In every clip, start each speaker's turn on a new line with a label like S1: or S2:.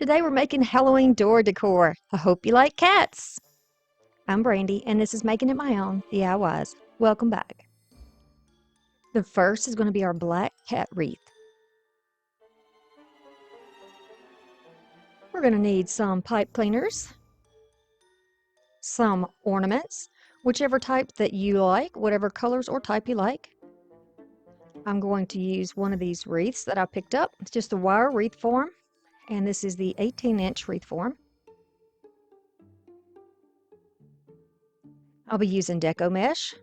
S1: Today we're making Halloween door decor. I hope you like cats. I'm Brandy, and this is Making It My Own DIYs. Welcome back. The first is going to be our black cat wreath. We're going to need some pipe cleaners, some ornaments, whichever type that you like, whatever colors or type you like. I'm going to use one of these wreaths that I picked up. It's just a wire wreath form, and this is the 18-inch wreath form. I'll be using deco mesh.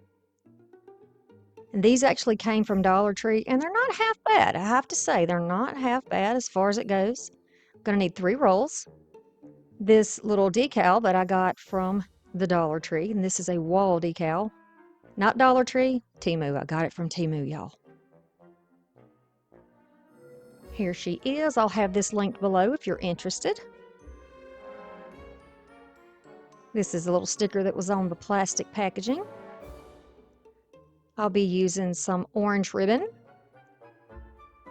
S1: And these actually came from Dollar Tree, and they're not half bad. I have to say, they're not half bad as far as it goes. I'm going to need 3 rolls. This little decal that I got from the Dollar Tree, and this is a wall decal. Not Dollar Tree, Temu. I got it from Temu, y'all. Here she is. I'll have this linked below if you're interested. This is a little sticker that was on the plastic packaging. I'll be using some orange ribbon.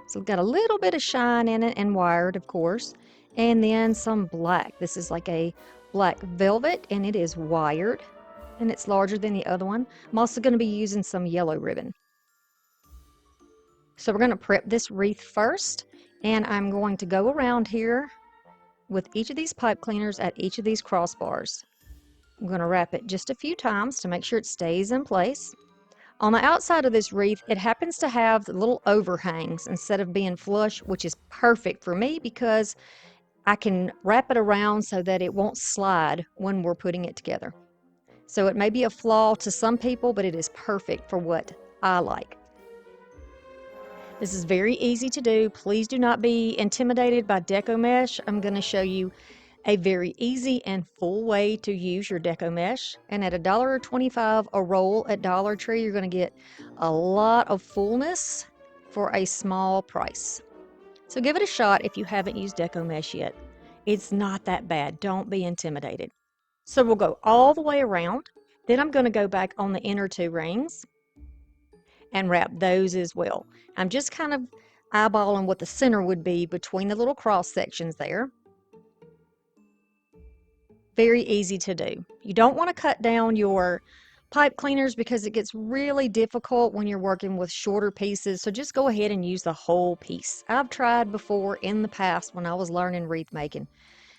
S1: So it's got a little bit of shine in it and wired, of course. And then some black. This is like a black velvet, and it is wired. And it's larger than the other one. I'm also going to be using some yellow ribbon. So we're going to prep this wreath first. And I'm going to go around here with each of these pipe cleaners at each of these crossbars. I'm going to wrap it just a few times to make sure it stays in place. On the outside of this wreath, it happens to have the little overhangs instead of being flush, which is perfect for me because I can wrap it around so that it won't slide when we're putting it together. So it may be a flaw to some people, but it is perfect for what I like. This is very easy to do. Please do not be intimidated by deco mesh. I'm going to show you a very easy and full way to use your deco mesh. And at $1.25 a roll at Dollar Tree, you're going to get a lot of fullness for a small price. So give it a shot if you haven't used deco mesh yet. It's not that bad. Don't be intimidated. So we'll go all the way around. Then I'm going to go back on the inner 2 rings and wrap those as well. I'm just kind of eyeballing what the center would be between the little cross sections there. Very easy to do. You don't want to cut down your pipe cleaners because it gets really difficult when you're working with shorter pieces, so just go ahead and use the whole piece. I've tried before in the past when I was learning wreath making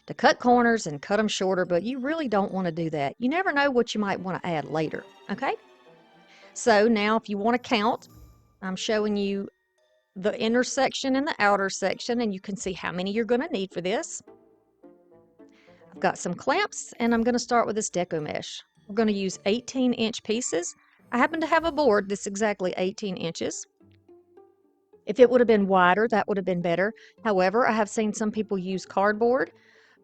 S1: to cut corners and cut them shorter, but you really don't want to do that. You never know what you might want to add later, okay? So now if you want to count, I'm showing you the inner section and the outer section, and you can see how many you're going to need for this. I've got some clamps, and I'm going to start with this deco mesh. We're going to use 18-inch pieces. I happen to have a board that's exactly 18 inches. If it would have been wider, that would have been better. However, I have seen some people use cardboard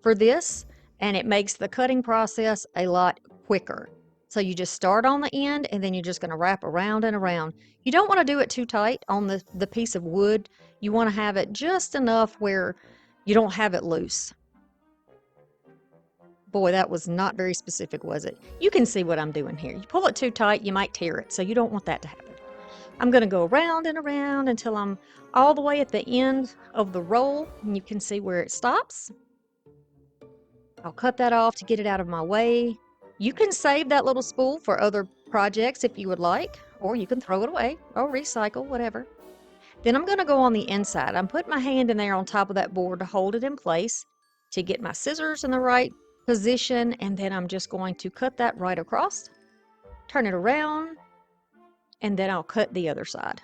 S1: for this, and it makes the cutting process a lot quicker. So you just start on the end, and then you're just going to wrap around and around. You don't want to do it too tight on the piece of wood. You want to have it just enough where you don't have it loose. Boy, that was not very specific, was it? You can see what I'm doing here. You pull it too tight, you might tear it, so you don't want that to happen. I'm going to go around and around until I'm all the way at the end of the roll, and you can see where it stops. I'll cut that off to get it out of my way. You can save that little spool for other projects if you would like, or you can throw it away or recycle, whatever. Then I'm going to go on the inside. I'm putting my hand in there on top of that board to hold it in place, to get my scissors in the right position, and then I'm just going to cut that right across, turn it around, and then I'll cut the other side.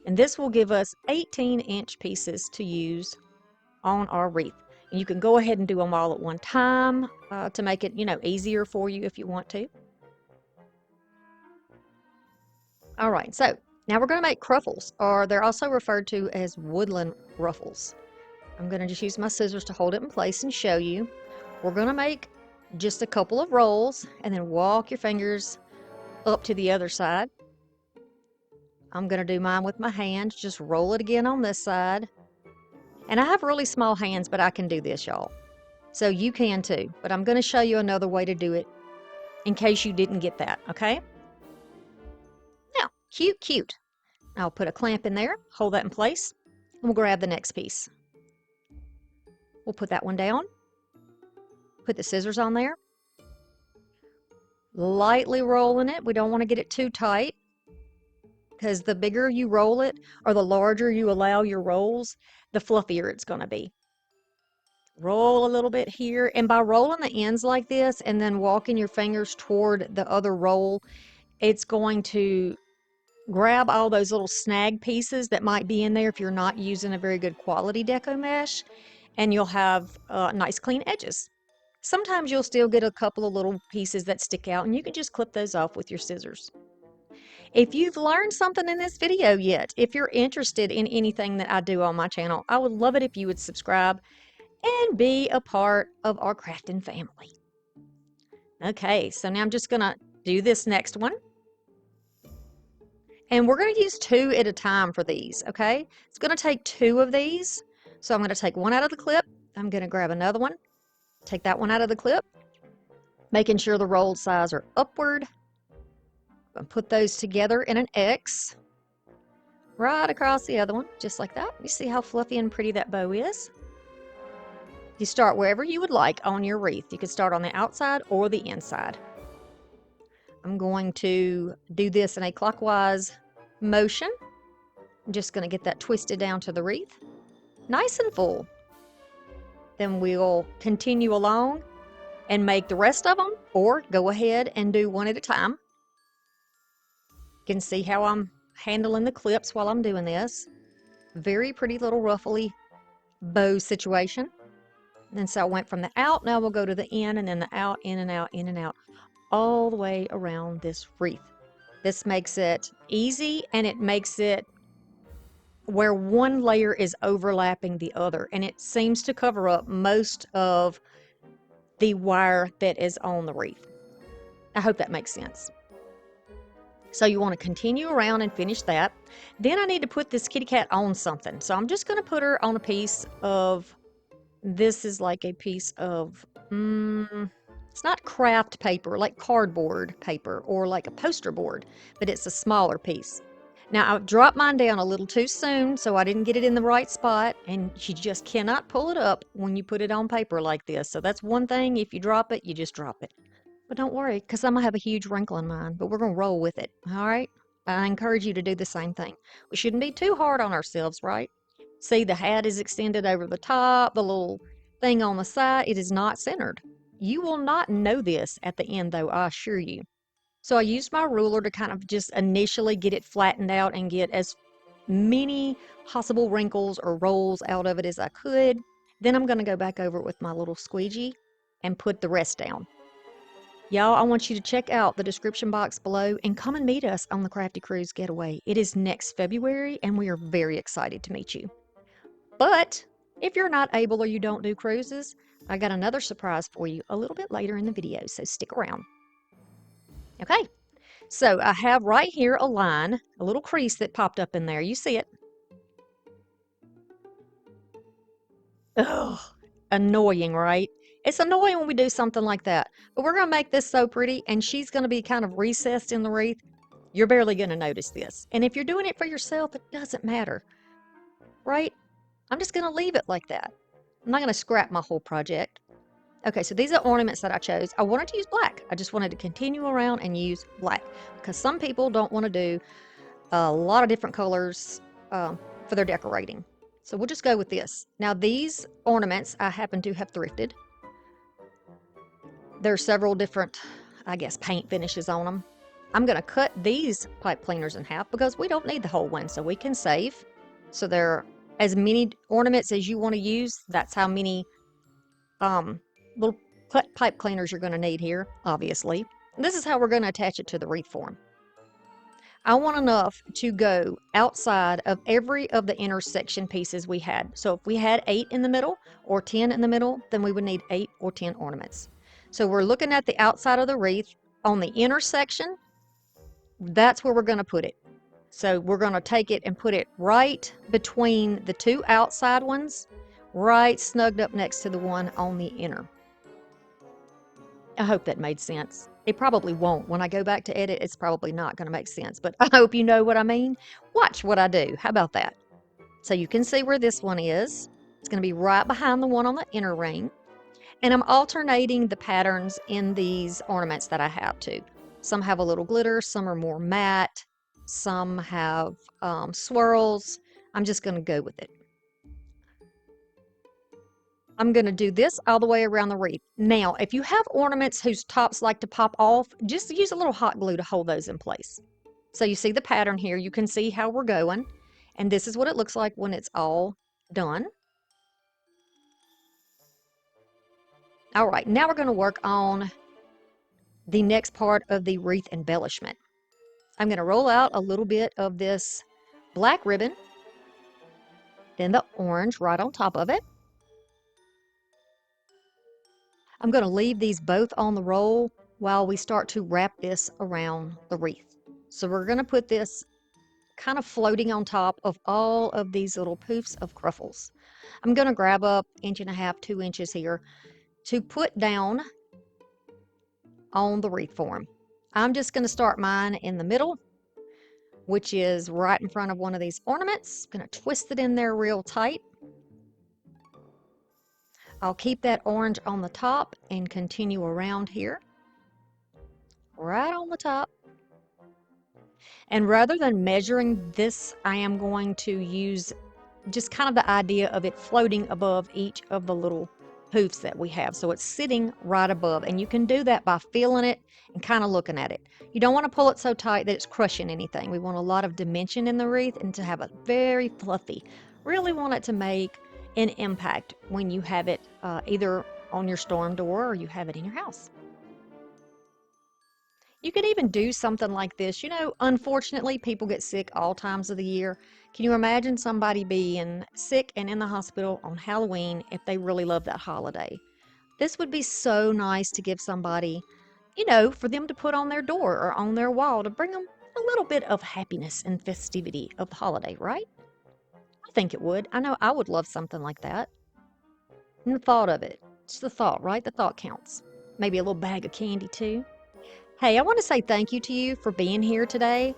S1: And this will give us 18-inch pieces to use on our wreath. And you can go ahead and do them all at one time to make it, easier for you if you want to. All right, so now we're going to make cruffles, or they're also referred to as woodland ruffles. I'm going to just use my scissors to hold it in place and show you. We're going to make just a couple of rolls and then walk your fingers up to the other side. I'm going to do mine with my hand. Just roll it again on this side. And I have really small hands, but I can do this, y'all. So you can too. But I'm going to show you another way to do it in case you didn't get that, okay? Now, cute. I'll put a clamp in there, hold that in place, and we'll grab the next piece. We'll put that one down. Put the scissors on there. Lightly rolling it. We don't want to get it too tight, because the bigger you roll it, or the larger you allow your rolls, the fluffier it's going to be. Roll a little bit here, and by rolling the ends like this and then walking your fingers toward the other roll, it's going to grab all those little snag pieces that might be in there if you're not using a very good quality deco mesh, and you'll have nice clean edges. Sometimes you'll still get a couple of little pieces that stick out, and you can just clip those off with your scissors. If you've learned something in this video yet, if you're interested in anything that I do on my channel, I would love it if you would subscribe and be a part of our crafting family. Okay, so now I'm just gonna do this next one. And we're gonna use 2 at a time for these, okay? It's gonna take 2 of these. So I'm gonna take one out of the clip. I'm gonna grab another one, take that one out of the clip, making sure the roll size are upward. And put those together in an X right across the other one, just like that. You see how fluffy and pretty that bow is? You start wherever you would like on your wreath. You can start on the outside or the inside. I'm going to do this in a clockwise motion. I'm just going to get that twisted down to the wreath, nice and full. Then we'll continue along and make the rest of them, or go ahead and do one at a time. You can see how I'm handling the clips while I'm doing this. Very pretty little ruffly bow situation. And so I went from the out, now we'll go to the in, and then the out, in and out, in and out, all the way around this wreath. This makes it easy, and it makes it where one layer is overlapping the other, and it seems to cover up most of the wire that is on the wreath. I hope that makes sense. So you want to continue around and finish that. Then I need to put this kitty cat on something. So I'm just going to put her on a piece of, this is like a piece of, it's not craft paper, like cardboard paper or like a poster board, but it's a smaller piece. Now I've dropped mine down a little too soon, so I didn't get it in the right spot, and you just cannot pull it up when you put it on paper like this. So that's one thing, if you drop it, you just drop it. But don't worry, because I'm going to have a huge wrinkle in mine, but we're going to roll with it, all right? I encourage you to do the same thing. We shouldn't be too hard on ourselves, right? See, the hat is extended over the top, the little thing on the side, it is not centered. You will not know this at the end, though, I assure you. So I used my ruler to kind of just initially get it flattened out and get as many possible wrinkles or rolls out of it as I could. Then I'm going to go back over it with my little squeegee and put the rest down. Y'all, I want you to check out the description box below and come and meet us on the Crafty Cruise Getaway. It is next February, and we are very excited to meet you. But if you're not able or you don't do cruises, I got another surprise for you a little bit later in the video, so stick around. Okay, so I have right here a line, a little crease that popped up in there. You see it? Ugh, annoying, right? It's annoying when we do something like that. But we're going to make this so pretty, and she's going to be kind of recessed in the wreath. You're barely going to notice this. And if you're doing it for yourself, it doesn't matter, right? I'm just going to leave it like that. I'm not going to scrap my whole project. Okay, so these are ornaments that I chose. I wanted to use black. I just wanted to continue around and use black, because some people don't want to do a lot of different colors for their decorating. So we'll just go with this. Now these ornaments I happen to have thrifted. There are several different, I guess, paint finishes on them. I'm going to cut these pipe cleaners in half because we don't need the whole one, so we can save. So there are as many ornaments as you want to use. That's how many little pipe cleaners you're going to need here, obviously. And this is how we're going to attach it to the wreath form. I want enough to go outside of every of the intersection pieces we had. So if we had 8 in the middle or 10 in the middle, then we would need 8 or 10 ornaments. So we're looking at the outside of the wreath. On the intersection, that's where we're going to put it. So we're going to take it and put it right between the 2 outside ones, right snugged up next to the one on the inner. I hope that made sense. It probably won't. When I go back to edit, it's probably not going to make sense, but I hope you know what I mean. Watch what I do. How about that? So you can see where this one is. It's going to be right behind the one on the inner ring. And I'm alternating the patterns in these ornaments that I have too. Some have a little glitter, some are more matte, some have swirls. I'm just going to go with it. I'm going to do this all the way around the wreath. Now, if you have ornaments whose tops like to pop off, just use a little hot glue to hold those in place. So you see the pattern here. You can see how we're going. And this is what it looks like when it's all done. All right, now we're going to work on the next part of the wreath embellishment. I'm going to roll out a little bit of this black ribbon, then the orange right on top of it. I'm going to leave these both on the roll while we start to wrap this around the wreath. So we're going to put this kind of floating on top of all of these little poofs of cruffles. I'm going to grab up 1.5 to 2 inches here to put down on the wreath form. I'm just going to start mine in the middle, which is right in front of one of these ornaments. I'm going to twist it in there real tight. I'll keep that orange on the top and continue around here, right on the top. And rather than measuring this, I am going to use just kind of the idea of it floating above each of the little poofs that we have. So it's sitting right above, and you can do that by feeling it and kind of looking at it. You don't want to pull it so tight that it's crushing anything. We want a lot of dimension in the wreath and to have it very fluffy. Really want it to make an impact when you have it either on your storm door or you have it in your house. You could even do something like this. You know, unfortunately, people get sick all times of the year. Can you imagine somebody being sick and in the hospital on Halloween if they really love that holiday? This would be so nice to give somebody, you know, for them to put on their door or on their wall to bring them a little bit of happiness and festivity of the holiday, right? I think it would. I know I would love something like that. And the thought of it, just the thought, right? The thought counts. Maybe a little bag of candy too. Hey, I want to say thank you to you for being here today.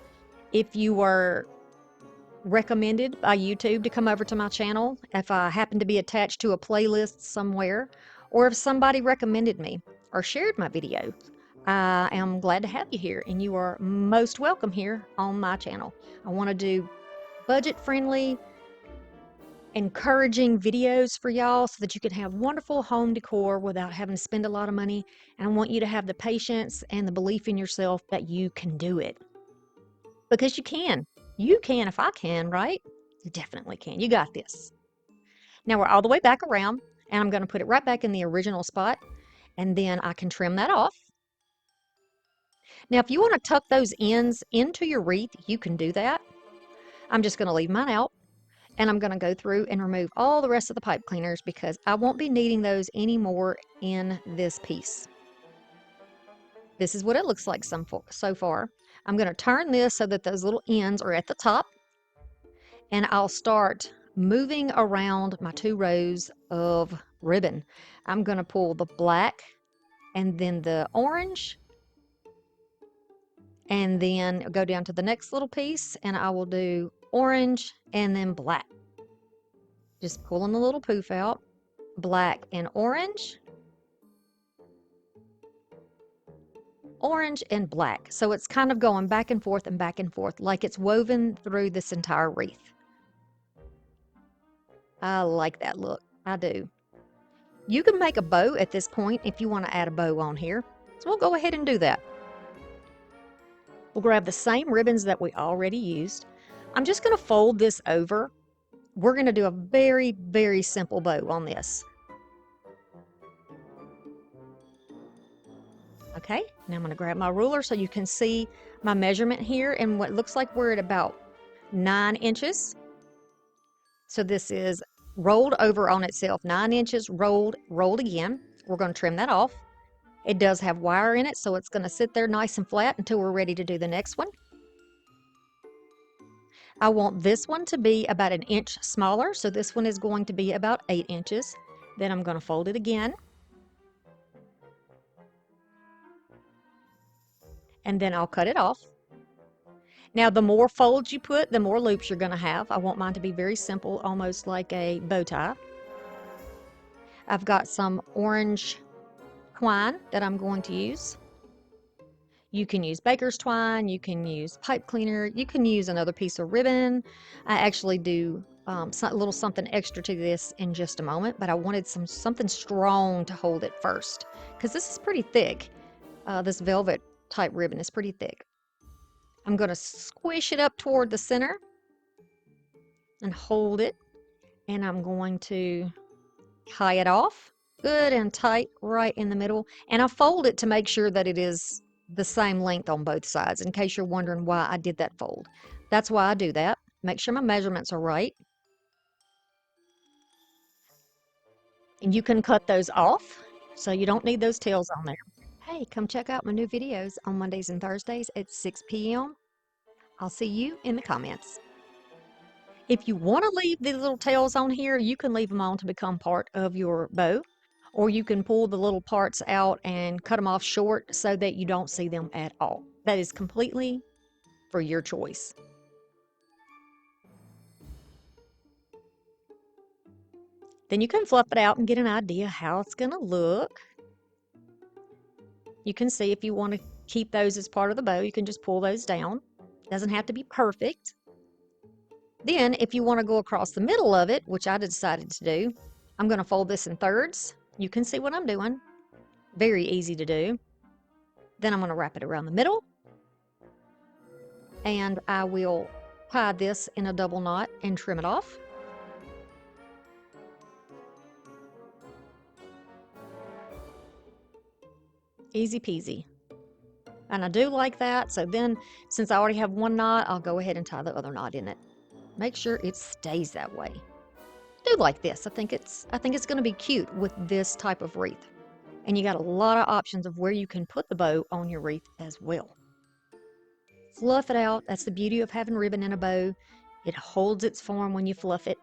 S1: If you were recommended by YouTube to come over to my channel, if I happen to be attached to a playlist somewhere, or if somebody recommended me or shared my video, I am glad to have you here, and you are most welcome here on my channel. I want to do budget-friendly, encouraging videos for y'all so that you can have wonderful home decor without having to spend a lot of money. And I want you to have the patience and the belief in yourself that you can do it. Because you can. You can if I can, right? You definitely can. You got this. Now we're all the way back around, and I'm going to put it right back in the original spot, and then I can trim that off. Now, if you want to tuck those ends into your wreath, you can do that. I'm just going to leave mine out. And I'm going to go through and remove all the rest of the pipe cleaners because I won't be needing those anymore in this piece. This is what it looks like so far. I'm going to turn this so that those little ends are at the top. And I'll start moving around my 2 rows of ribbon. I'm going to pull the black and then the orange. And then go down to the next little piece and I will do orange and then black. Just pulling the little poof out, black and orange and black. So it's kind of going back and forth like it's woven through this entire wreath. I like that look. I do. You can make a bow at this point if you want to add a bow on here. So we'll go ahead and do that. We'll grab the same ribbons that we already used. I'm just going to fold this over. We're going to do a very, very simple bow on this. Okay, now I'm going to grab my ruler so you can see my measurement here, and what looks like we're at about 9 inches. So this is rolled over on itself, 9 inches rolled again. We're going to trim that off. It does have wire in it, so it's going to sit there nice and flat until we're ready to do the next one. I want this one to be about 1 inch smaller, so this one is going to be about 8 inches. Then I'm going to fold it again. And then I'll cut it off. Now, the more folds you put, the more loops you're going to have. I want mine to be very simple, almost like a bow tie. I've got some orange twine that I'm going to use. You can use baker's twine, you can use pipe cleaner, you can use another piece of ribbon. I actually do a little something extra to this in just a moment, but I wanted something strong to hold it first because this is pretty thick. This velvet type ribbon is pretty thick. I'm going to squish it up toward the center and hold it, and I'm going to tie it off good and tight right in the middle, and I fold it to make sure that it is the same length on both sides, in case you're wondering why I did that fold. That's why I do that. Make sure my measurements are right. And you can cut those off, so you don't need those tails on there. Hey, come check out my new videos on Mondays and Thursdays at 6 p.m. I'll see you in the comments. If you want to leave these little tails on here, you can leave them on to become part of your bow, or you can pull the little parts out and cut them off short so that you don't see them at all. That is completely for your choice. Then you can fluff it out and get an idea how it's going to look. You can see if you want to keep those as part of the bow, you can just pull those down. Doesn't have to be perfect. Then if you want to go across the middle of it, which I decided to do, I'm going to fold this in thirds. You can see what I'm doing. Very easy to do. Then I'm going to wrap it around the middle. And I will tie this in a double knot and trim it off. Easy peasy. And I do like that. So then, since I already have one knot, I'll go ahead and tie the other knot in it. Make sure it stays that way. Do like this. I think it's going to be cute with this type of wreath. And you got a lot of options of where you can put the bow on your wreath as well. Fluff it out. That's the beauty of having ribbon in a bow. It holds its form when you fluff it.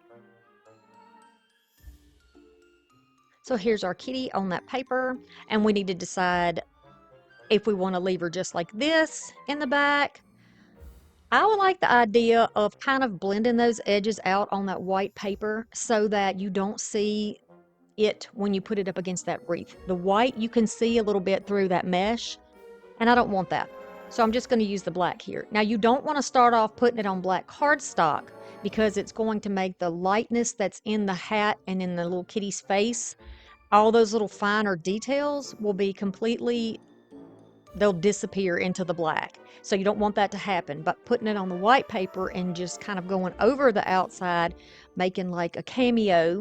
S1: So here's our kitty on that paper, and we need to decide if we want to leave her just like this in the back. I would like the idea of kind of blending those edges out on that white paper so that you don't see it when you put it up against that wreath. The white you can see a little bit through that mesh, and I don't want that. So I'm just going to use the black here. Now you don't want to start off putting it on black cardstock because it's going to make the lightness that's in the hat and in the little kitty's face, all those little finer details will be completely, they'll disappear into the black. So you don't want that to happen, but putting it on the white paper and just kind of going over the outside, making like a cameo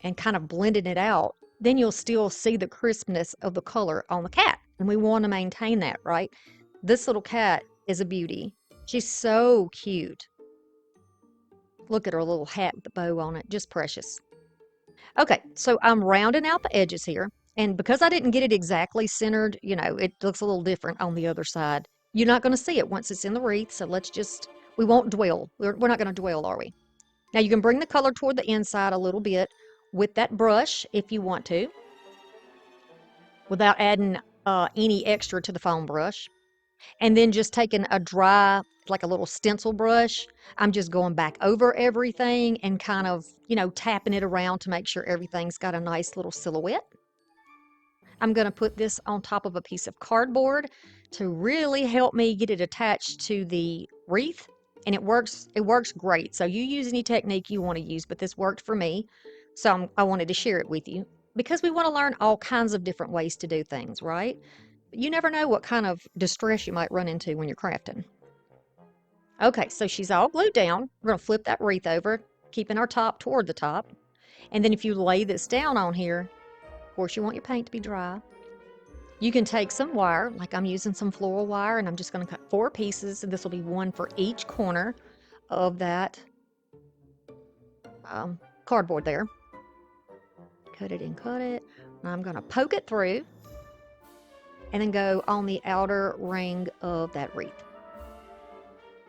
S1: and kind of blending it out, then you'll still see the crispness of the color on the cat. And we want to maintain that, right? This little cat is a beauty. She's so cute. Look at her little hat with the bow on it, just precious. Okay, so I'm rounding out the edges here. And because I didn't get it exactly centered, you know, it looks a little different on the other side. You're not going to see it once it's in the wreath, so we won't dwell. We're not going to dwell, are we? Now you can bring the color toward the inside a little bit with that brush if you want to, without adding any extra to the foam brush. And then just taking a dry, like a little stencil brush, I'm just going back over everything and kind of, you know, tapping it around to make sure everything's got a nice little silhouette. I'm going to put this on top of a piece of cardboard to really help me get it attached to the wreath. And it works great. So you use any technique you want to use, but this worked for me. So I wanted to share it with you because we want to learn all kinds of different ways to do things, right? You never know what kind of distress you might run into when you're crafting. Okay, so she's all glued down. We're going to flip that wreath over, keeping our top toward the top. And then if you lay this down on here, of course you want your paint to be dry. You can take some wire, like I'm using some floral wire, and I'm just going to cut 4 pieces. And this will be one for each corner of that cardboard there. Cut it and cut it. And I'm going to poke it through and then go on the outer ring of that wreath.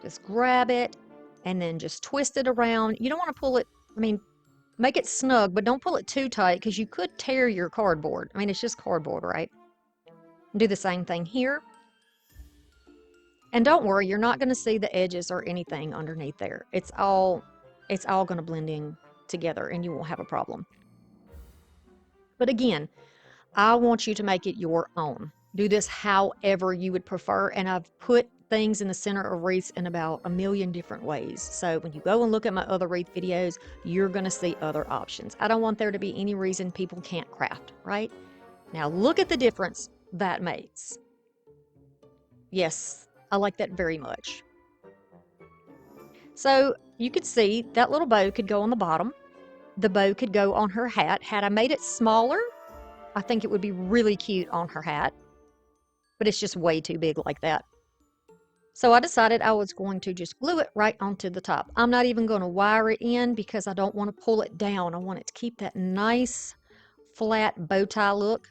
S1: Just grab it and then just twist it around. You don't want to pull it, I mean, make it snug, but don't pull it too tight because you could tear your cardboard. I mean, it's just cardboard, right? Do the same thing here. And don't worry, you're not going to see the edges or anything underneath there. It's all going to blend in together and you won't have a problem. But again, I want you to make it your own. Do this however you would prefer. And I've put things in the center of wreaths in about a million different ways. So when you go and look at my other wreath videos, you're going to see other options. I don't want there to be any reason people can't craft, right? Now look at the difference that makes. Yes, I like that very much. So you could see that little bow could go on the bottom. The bow could go on her hat. Had I made it smaller, I think it would be really cute on her hat, but it's just way too big like that. So I decided I was going to just glue it right onto the top. I'm not even going to wire it in because I don't want to pull it down. I want it to keep that nice flat bow tie look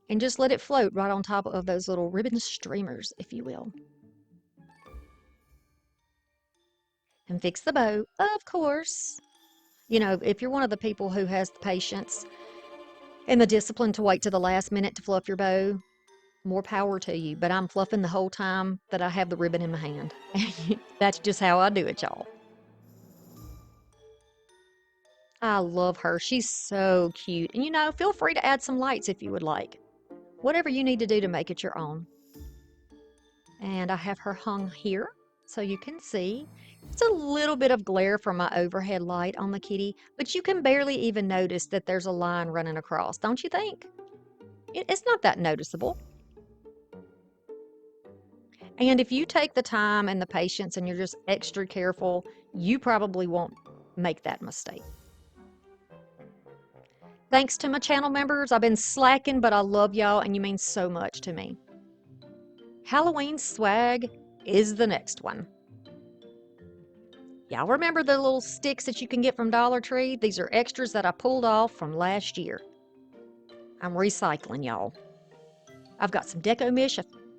S1: and just let it float right on top of those little ribbon streamers, if you will. And fix the bow, of course. You know, if you're one of the people who has the patience and the discipline to wait to the last minute to fluff your bow, more power to you. But I'm fluffing the whole time that I have the ribbon in my hand. That's just how I do it, y'all. I love her. She's so cute. And you know, feel free to add some lights if you would like. Whatever you need to do to make it your own. And I have her hung here so you can see. It's a little bit of glare from my overhead light on the kitty, but you can barely even notice that there's a line running across, don't you think? It's not that noticeable. And if you take the time and the patience and you're just extra careful, you probably won't make that mistake. Thanks to my channel members. I've been slacking, but I love y'all and you mean so much to me. Halloween swag is the next one. Y'all remember the little sticks that you can get from Dollar Tree? These are extras that I pulled off from last year. I'm recycling, y'all. I've got some deco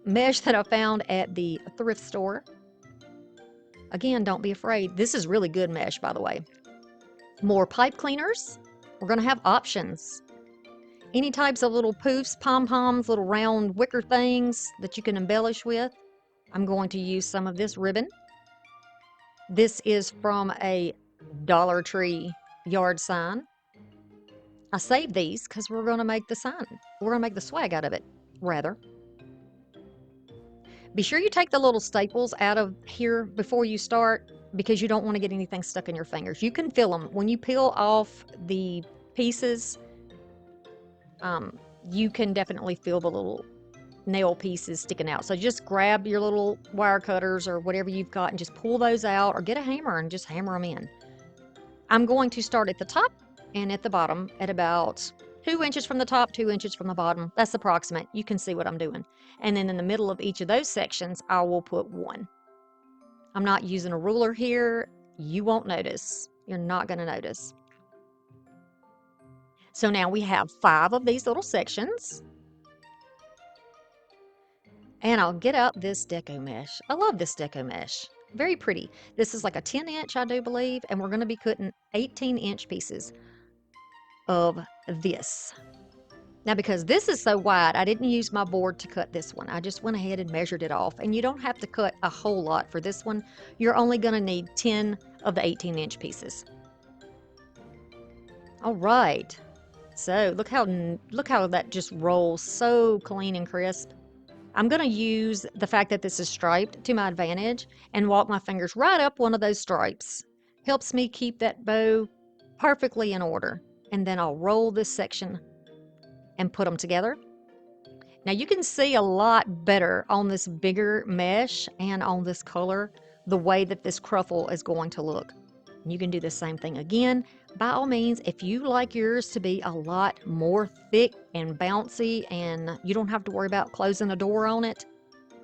S1: mesh that I found at the thrift store. Again, don't be afraid. This is really good mesh, by the way. More pipe cleaners. We're going to have options. Any types of little poofs, pom-poms, little round wicker things that you can embellish with. I'm going to use some of this ribbon. This is from a Dollar Tree yard sign. I saved these because we're going to make the sign. We're going to make the swag out of it, rather. Be sure you take the little staples out of here before you start because you don't want to get anything stuck in your fingers. You can feel them. When you peel off the pieces, you can definitely feel the little nail pieces sticking out. So just grab your little wire cutters or whatever you've got and just pull those out, or get a hammer and just hammer them in. I'm going to start at the top and at the bottom at about 2 inches from the top, 2 inches from the bottom. That's approximate. You can see what I'm doing. And then in the middle of each of those sections, I will put one. I'm not using a ruler here. You won't notice. You're not going to notice. So now we have 5 of these little sections. And I'll get out this deco mesh. I love this deco mesh. Very pretty. This is like a 10-inch, I do believe, and we're going to be cutting 18-inch pieces of this. Now, because this is so wide, I didn't use my board to cut this one. I just went ahead and measured it off. And you don't have to cut a whole lot for this one. You're only going to need 10 of the 18-inch pieces. All right. So look how that just rolls so clean and crisp. I'm going to use the fact that this is striped to my advantage and walk my fingers right up one of those stripes. Helps me keep that bow perfectly in order. And then I'll roll this section and put them together. Now you can see a lot better on this bigger mesh and on this color the way that this cruffle is going to look. You can do the same thing again. By all means, if you like yours to be a lot more thick and bouncy and you don't have to worry about closing a door on it,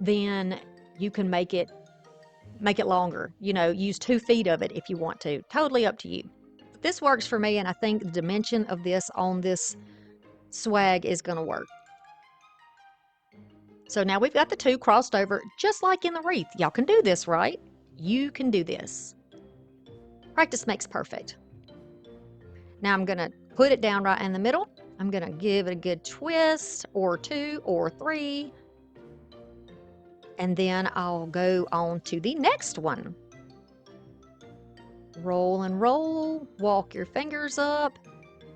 S1: then you can make it longer. You know, use 2 feet of it if you want to. Totally up to you. But this works for me, and I think the dimension of this on this swag is going to work. So now we've got the 2 crossed over, just like in the wreath. Y'all can do this, right? You can do this. Practice makes perfect. Now I'm going to put it down right in the middle. I'm going to give it a good twist, or 2 or 3. And then I'll go on to the next one. Roll and roll, walk your fingers up,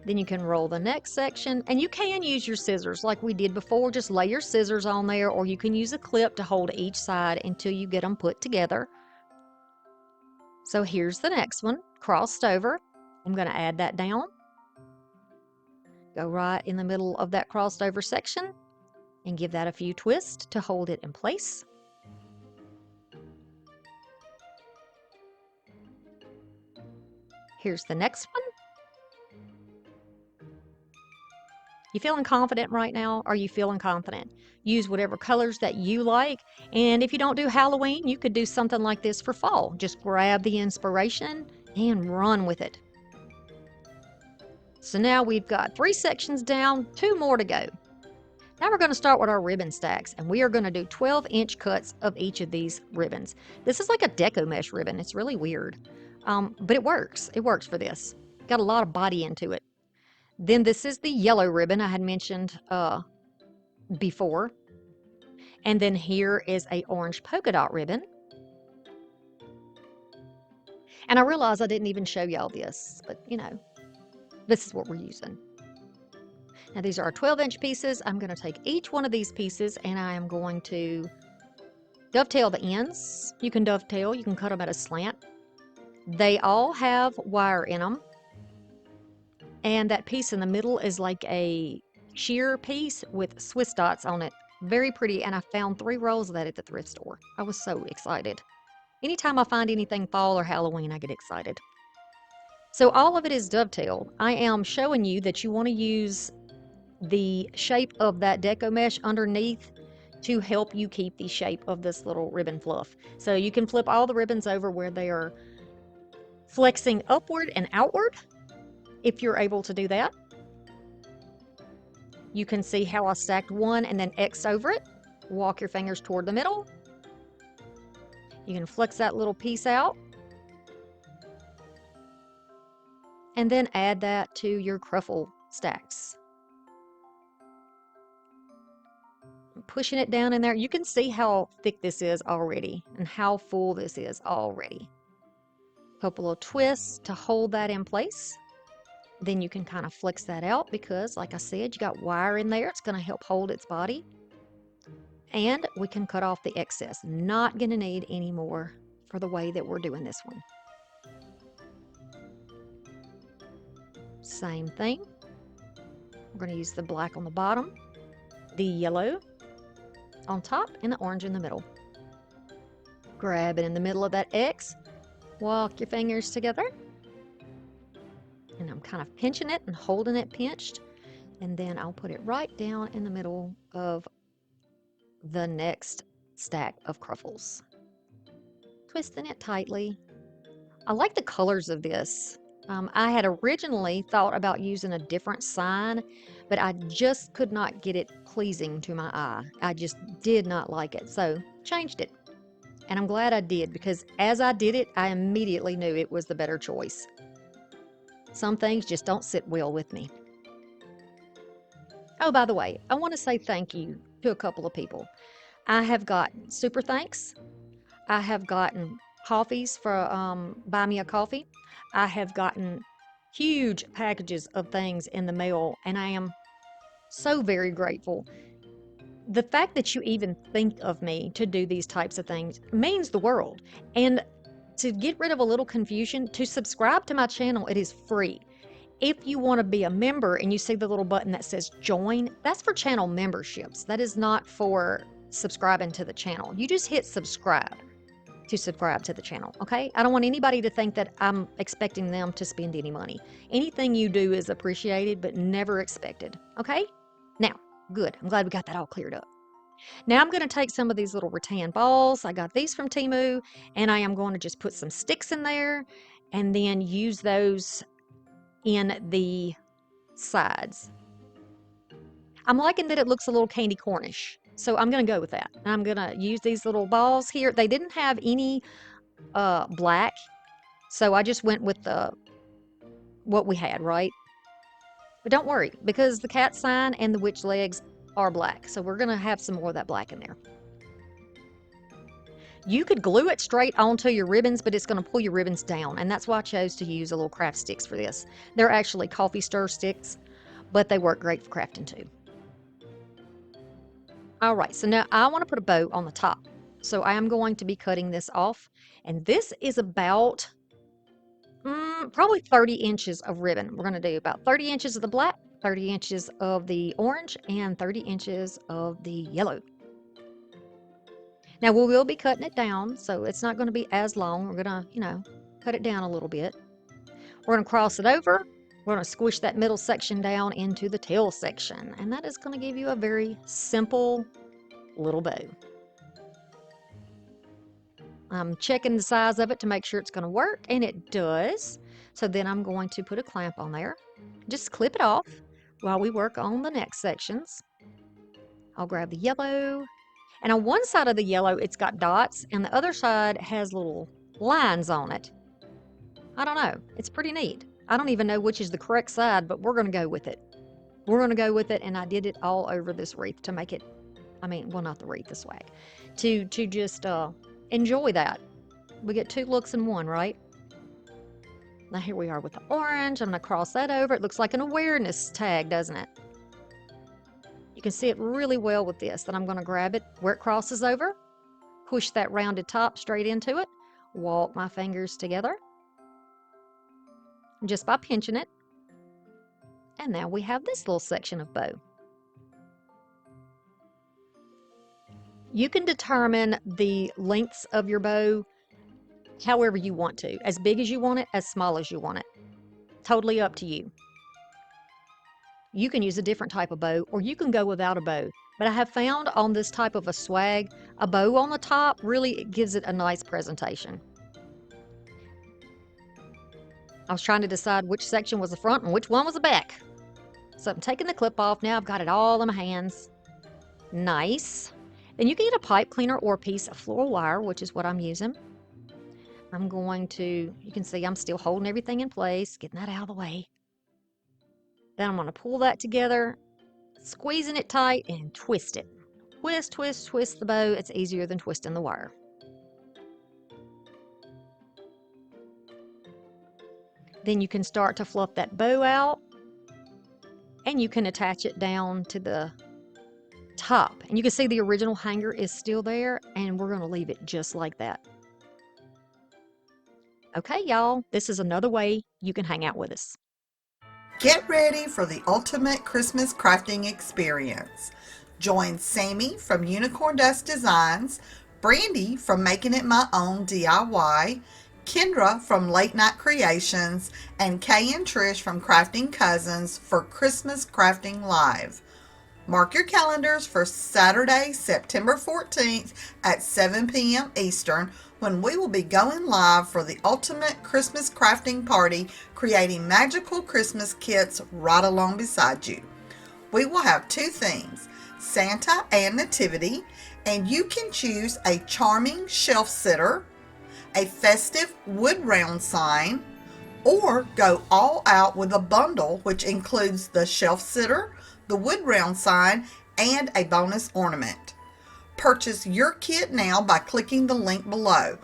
S1: Then you can roll the next section, and you can use your scissors like we did before. Just lay your scissors on there, or you can use a clip to hold each side until you get them put together. So here's the next one, crossed over. I'm going to add that down. Go right in the middle of that crossed over section and give that a few twists to hold it in place. Here's the next one. You feeling confident right now? Are you feeling confident? Use whatever colors that you like. And if you don't do Halloween, you could do something like this for fall. Just grab the inspiration and run with it. So now we've got 3 sections down, 2 more to go. Now we're going to start with our ribbon stacks, and we are going to do 12-inch cuts of each of these ribbons. This is like a deco mesh ribbon. It's really weird, but it works. It works for this. Got a lot of body into it. Then this is the yellow ribbon I had mentioned before. And then here is a orange polka dot ribbon. And I realize I didn't even show y'all this, but you know, this is what we're using. Now these are our 12-inch pieces. I'm going to take each one of these pieces and I am going to dovetail the ends. You can dovetail, you can cut them at a slant. They all have wire in them. And that piece in the middle is like a sheer piece with Swiss dots on it. Very pretty, and I found 3 rolls of that at the thrift store. I was so excited. Anytime I find anything fall or Halloween, I get excited. So all of it is dovetailed. I am showing you that you want to use the shape of that deco mesh underneath to help you keep the shape of this little ribbon fluff. So you can flip all the ribbons over where they are flexing upward and outward, if you're able to do that. You can see how I stacked one and then X over it. Walk your fingers toward the middle. You can flex that little piece out. And then add that to your cruffle stacks. Pushing it down in there. You can see how thick this is already and how full this is already. Couple of twists to hold that in place. Then you can kind of flex that out because, like I said, you got wire in there. It's going to help hold its body. And we can cut off the excess. Not going to need any more for the way that we're doing this one. Same thing. We're going to use the black on the bottom, the yellow on top, and the orange in the middle. Grab it in the middle of that X. Walk your fingers together. And I'm kind of pinching it and holding it pinched. And then I'll put it right down in the middle of the next stack of cruffles. Twisting it tightly. I like the colors of this. I had originally thought about using a different sign, but I just could not get it pleasing to my eye. I just did not like it, so changed it. And I'm glad I did, because as I did it, I immediately knew it was the better choice. Some things just don't sit well with me. Oh, by the way, I want to say thank you to a couple of people. I have gotten super thanks. I have gotten coffees for Buy Me a Coffee. I have gotten huge packages of things in the mail, and I am so very grateful. The fact that you even think of me to do these types of things means the world. And to get rid of a little confusion, to subscribe to my channel, it is free. If you want to be a member and you see the little button that says join, that's for channel memberships. That is not for subscribing to the channel. You just hit subscribe to subscribe to the channel, okay? I don't want anybody to think that I'm expecting them to spend any money. Anything you do is appreciated, but never expected, okay? Now, good. I'm glad we got that all cleared up. Now I'm going to take some of these little rattan balls. I got these from Temu, and I am going to just put some sticks in there and then use those in the sides. I'm liking that it looks a little candy cornish, so I'm going to go with that. I'm going to use these little balls here. They didn't have any black, so I just went with what we had, right? But don't worry, because the cat sign and the witch legs are black, so we're going to have some more of that black in there. You could glue it straight onto your ribbons, but it's going to pull your ribbons down, and that's why I chose to use a little craft sticks for this. They're actually coffee stir sticks, but they work great for crafting too. All right, so now I want to put a bow on the top. So I am going to be cutting this off, and this is about probably 30 inches of ribbon. We're going to do about 30 inches of the black, 30 inches of the orange, and 30 inches of the yellow. Now we will be cutting it down, so it's not going to be as long. We're going to, cut it down a little bit. We're going to cross it over. We're going to squish that middle section down into the tail section, and that is going to give you a very simple little bow. I'm checking the size of it to make sure it's going to work, and it does. So then I'm going to put a clamp on there. Just clip it off while we work on the next sections. I'll grab the yellow, and on one side of the yellow it's got dots, and the other side has little lines on it. I don't know. It's pretty neat. I don't even know which is the correct side, but we're going to go with it. We're going to go with it, and I did it all over this wreath to make it, well, not the wreath, the swag, to just enjoy that. We get two looks in one, right? Now here we are with the orange. I'm going to cross that over. It looks like an awareness tag, doesn't it? You can see it really well with this. Then I'm going to grab it where it crosses over, push that rounded top straight into it, walk my fingers together just by pinching it. And now we have this little section of bow. You can determine the lengths of your bow however you want to, as big as you want it, as small as you want it. Totally up to you. You can use a different type of bow, or you can go without a bow. But I have found on this type of a swag, a bow on the top really gives it a nice presentation. I was trying to decide which section was the front and which one was the back. So I'm taking the clip off. Now I've got it all in my hands. Nice. Then you can get a pipe cleaner or a piece of floral wire, which is what I'm using. I'm going to, you can see I'm still holding everything in place, getting that out of the way. Then I'm going to pull that together, squeezing it tight, and twist it. Twist, twist, twist the bow. It's easier than twisting the wire. Then you can start to fluff that bow out, and you can attach it down to the top. And you can see the original hanger is still there, and we're going to leave it just like that. Okay, y'all, this is another way you can hang out with us.
S2: Get ready for the ultimate Christmas crafting experience. Join Sammy from Unicorn Dust Designs, Brandy from Making It My Own DIY, Kendra from Late Night Creations, and Kay and Trish from Crafting Cousins for Christmas Crafting Live. Mark your calendars for Saturday, September 14th at 7 p.m. Eastern, when we will be going live for the ultimate Christmas crafting party, creating magical Christmas kits right along beside you. We will have two themes, Santa and Nativity, and you can choose a charming shelf sitter, a festive wood round sign, or go all out with a bundle which includes the shelf sitter, the wood round sign, and a bonus ornament. Purchase your kit now by clicking the link below.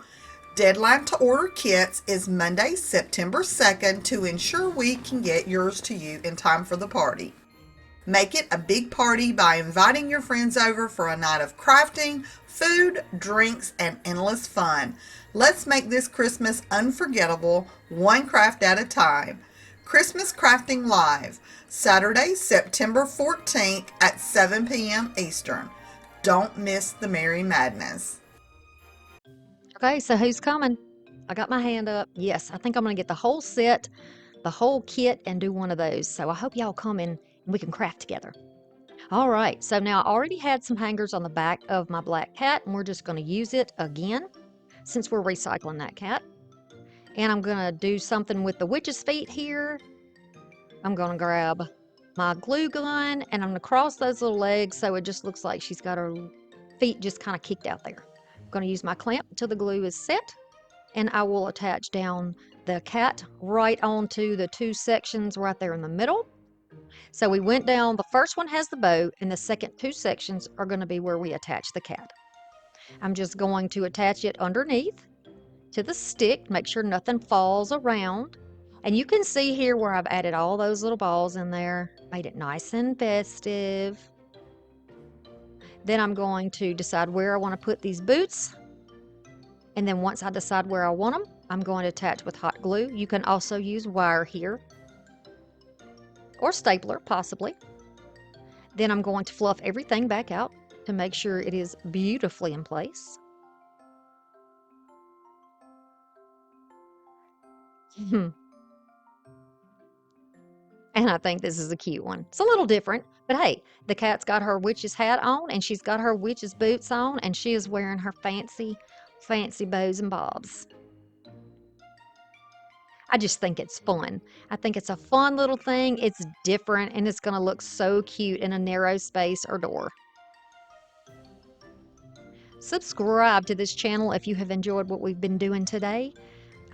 S2: Deadline to order kits is Monday, September 2nd to ensure we can get yours to you in time for the party. Make it a big party by inviting your friends over for a night of crafting, food, drinks, and endless fun. Let's make this Christmas unforgettable, one craft at a time. Christmas Crafting Live, Saturday, September 14th at 7 p.m. Eastern. Don't miss the merry madness.
S1: Okay, so who's coming? I got my hand up. Yes, I think I'm going to get the whole set, the whole kit, and do one of those. So I hope y'all come in and we can craft together. All right, so now I already had some hangers on the back of my black cat, and we're just going to use it again since we're recycling that cat. And I'm going to do something with the witch's feet here. I'm going to grab my glue gun, and I'm going to cross those little legs so it just looks like she's got her feet just kind of kicked out there. I'm going to use my clamp until the glue is set, and I will attach down the cat right onto the two sections right there in the middle. So we went down, the first one has the bow, and the second two sections are going to be where we attach the cat. I'm just going to attach it underneath to the stick, make sure nothing falls around. And you can see here where I've added all those little balls in there, made it nice and festive. Then I'm going to decide where I want to put these boots. And then once I decide where I want them, I'm going to attach with hot glue. You can also use wire here or stapler, possibly. Then I'm going to fluff everything back out to make sure it is beautifully in place. And I think this is a cute one. It's a little different, but hey, the cat's got her witch's hat on and she's got her witch's boots on and she is wearing her fancy, fancy bows and bobs. I just think it's fun. I think it's a fun little thing. It's different and it's going to look so cute in a narrow space or door. Subscribe to this channel if you have enjoyed what we've been doing today.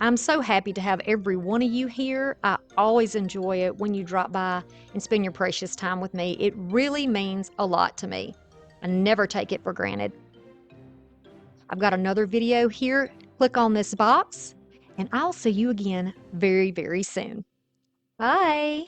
S1: I'm so happy to have every one of you here. I always enjoy it when you drop by and spend your precious time with me. It really means a lot to me. I never take it for granted. I've got another video here. Click on this box, and I'll see you again very, very soon. Bye.